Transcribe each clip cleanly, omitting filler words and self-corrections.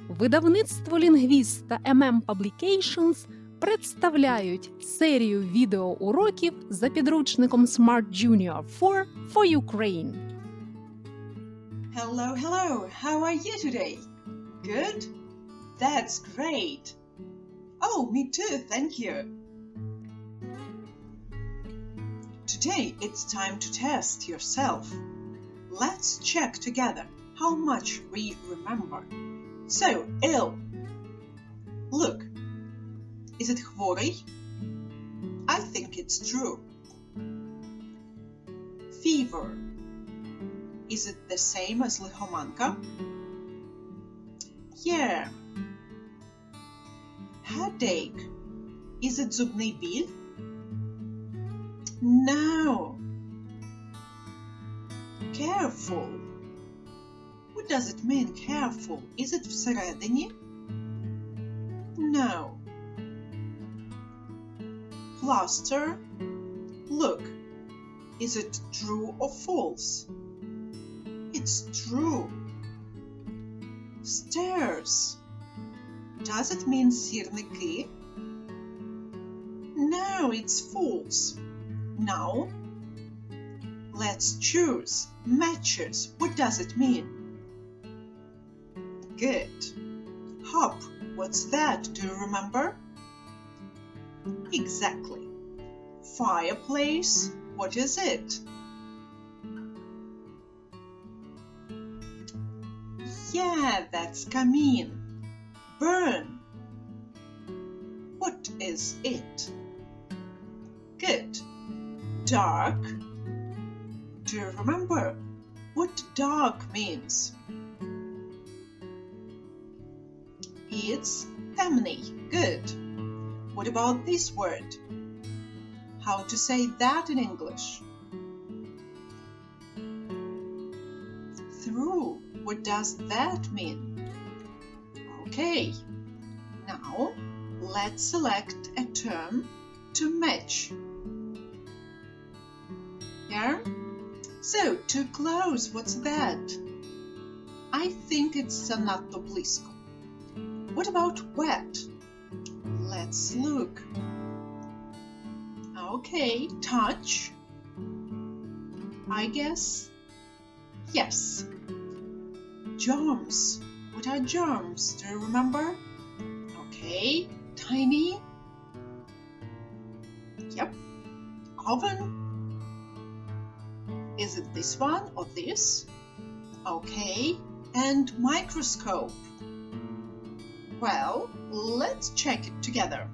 Видавництво «Лінгвіст» та Publications представляють серію відеоуроків за підручником Smart Junior 4 for Ukraine. Hello, hello. How are you today? Good? That's great. Oh, me too, thank you. Today it's time to test yourself. Let's check together how much we remember. So, ill. Look. Is it хворий? I think it's true. Fever. Is it the same as лихоманка? Yeah. Headache. Is it зубний біль? No. Careful. What does it mean, careful? Is it всередині? No. Plaster. Look. Is it true or false? It's true. Stairs. Does it mean сірники? No, it's false. Now, let's choose. Matches. What does it mean? Good. Hop. What's that? Do you remember? Exactly. Fireplace. What is it? Yeah, that's камін. Burn. What is it? Good. Dark. Do you remember what dark means? It's темний. Good. What about this word? How to say that in English? Through. What does that mean? Okay. Now, let's select a term to match. Yeah? So, too close, what's that? I think it's занадто близько. What about wet? Let's look. Okay, touch. I guess. Yes. Germs. What are germs? Do you remember? Okay, tiny. Yep. Oven. Is it this one or this? Okay, and microscope. Well, let's check it together.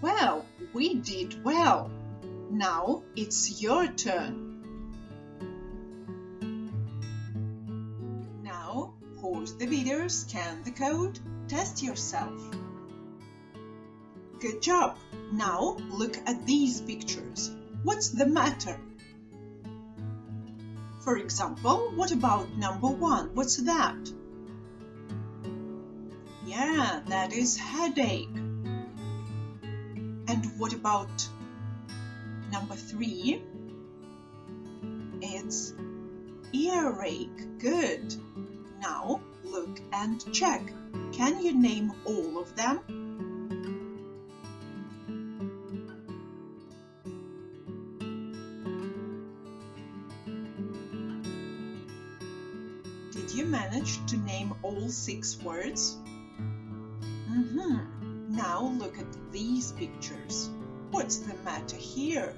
Well, we did well. Now it's your turn. Now, pause the video, scan the code, test yourself. Good job! Now, look at these pictures. What's the matter? For example, what about number 1? What's that? Yeah, that is headache. And what about number 3? It's earache. Good. Now look and check. Can you name all of them? Did you manage to name all 6 words? Now look at these pictures. What's the matter here?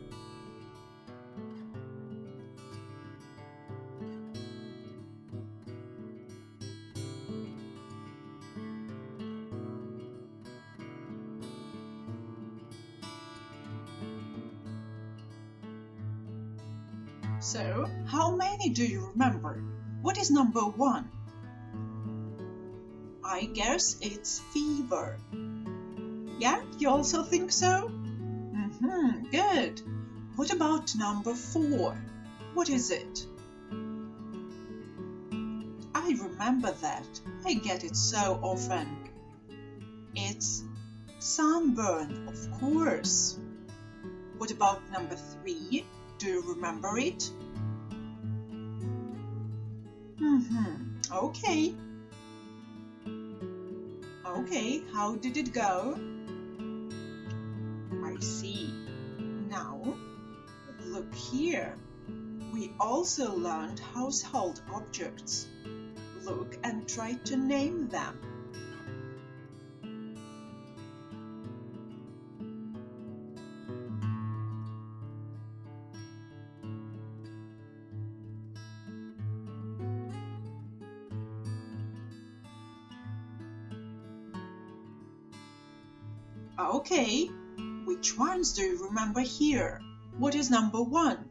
So, how many do you remember? What is number 1? I guess it's fever. Yeah, you also think so? Good. What about number 4? What is it? I remember that. I get it so often. It's sunburn, of course. What about number 3? Do you remember it? Okay. Okay, how did it go? I see. Now, look here. We also learned household objects. Look and try to name them. Okay, which ones do you remember here? What is number 1?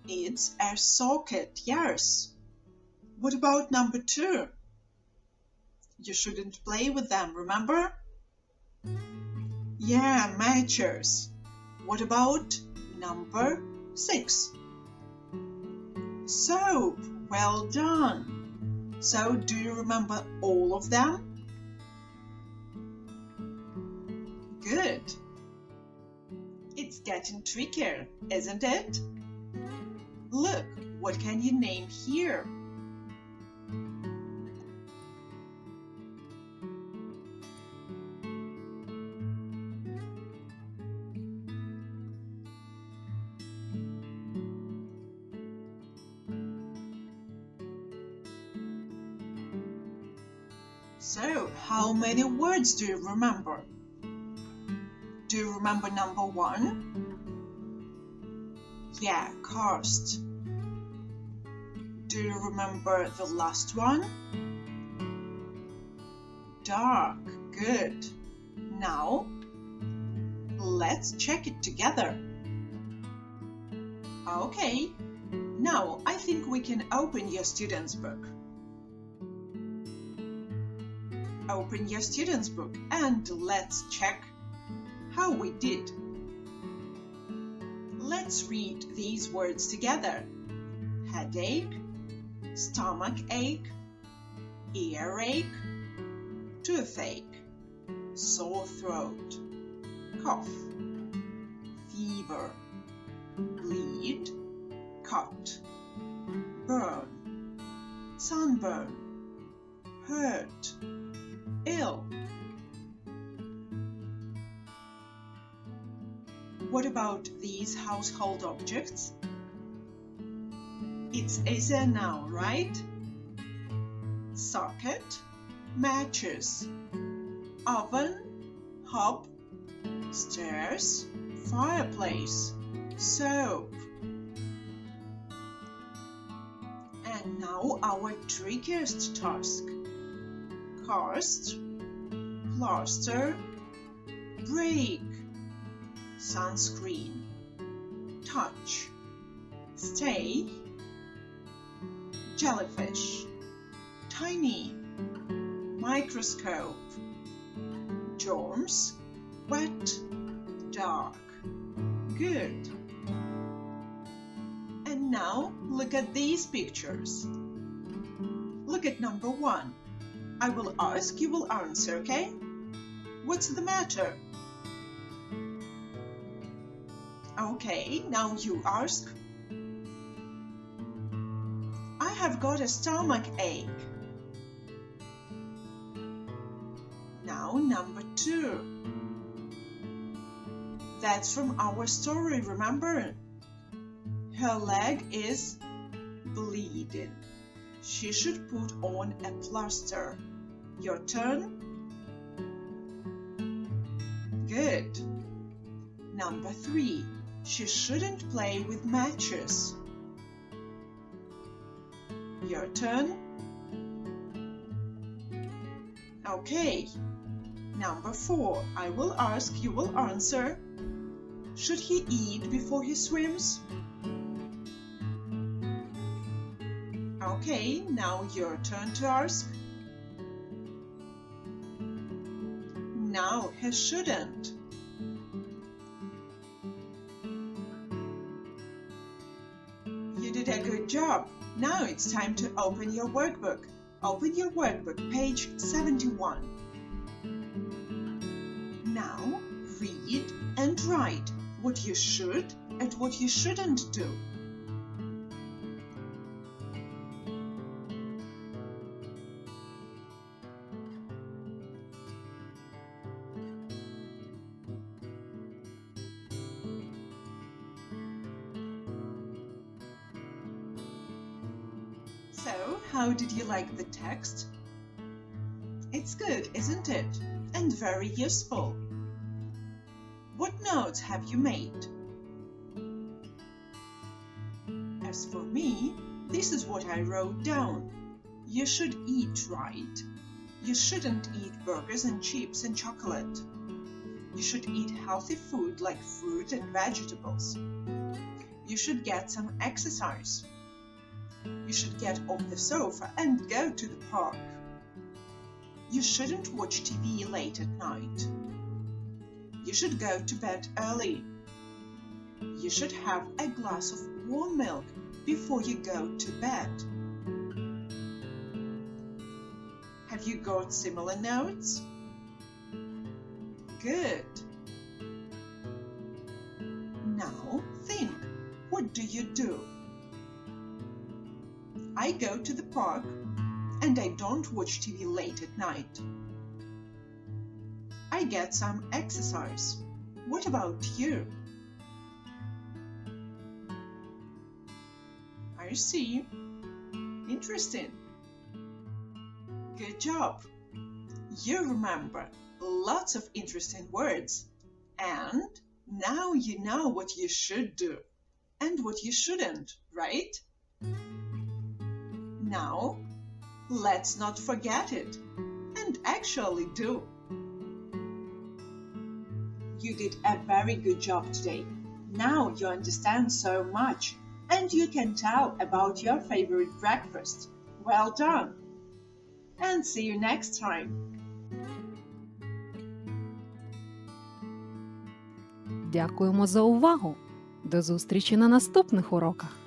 It's a socket, yes. What about number 2? You shouldn't play with them, remember? Yeah, matches. What about number 6? Soap, well done. So, do you remember all of them? Good. It's getting trickier, isn't it? Look, what can you name here? So, how many words do you remember? Do you remember number 1? Yeah, karst. Do you remember the last one? Dark. Good. Now, let's check it together. Okay. Now, I think we can open your student's book. Open your student's book and let's check how we did. Let's read these words together. Headache, stomach ache, earache, toothache, sore throat, cough, fever, bleed, cut, burn, sunburn, hurt, ill. What about these household objects? It's easier now, right? Socket, matches, oven, hob, stairs, fireplace, soap. And now our trickiest task. Cast, plaster, break, sunscreen, touch, stay, jellyfish, tiny, microscope, germs, wet, dark. Good. And now look at these pictures. Look at number 1. I will ask, you will answer, okay? What's the matter? Okay, now you ask. I have got a stomach ache. Now number 2. That's from our story, remember? Her leg is bleeding. She should put on a plaster. Your turn? Good. Number 3. She shouldn't play with matches. Your turn? Okay. Number 4. I will ask, you will answer. Should he eat before he swims? Okay, now your turn to ask. No, he shouldn't. You did a good job. Now it's time to open your workbook. Open your workbook, page 71. Now read and write what you should and what you shouldn't do. So, how did you like the text? It's good, isn't it? And very useful. What notes have you made? As for me, this is what I wrote down. You should eat right. You shouldn't eat burgers and chips and chocolate. You should eat healthy food like fruit and vegetables. You should get some exercise. You should get off the sofa and go to the park. You shouldn't watch TV late at night. You should go to bed early. You should have a glass of warm milk before you go to bed. Have you got similar notes? Good. Now think, what do you do? I go to the park and I don't watch TV late at night. I get some exercise. What about you? I see. Interesting. Good job. You remember lots of interesting words, and now you know what you should do and what you shouldn't, right? Now, let's not forget it and actually do. You did a very good job today. Now you understand so much, and you can tell about your favorite breakfast. Well done! And see you next time. Дякуємо за увагу! До зустрічі на наступних уроках!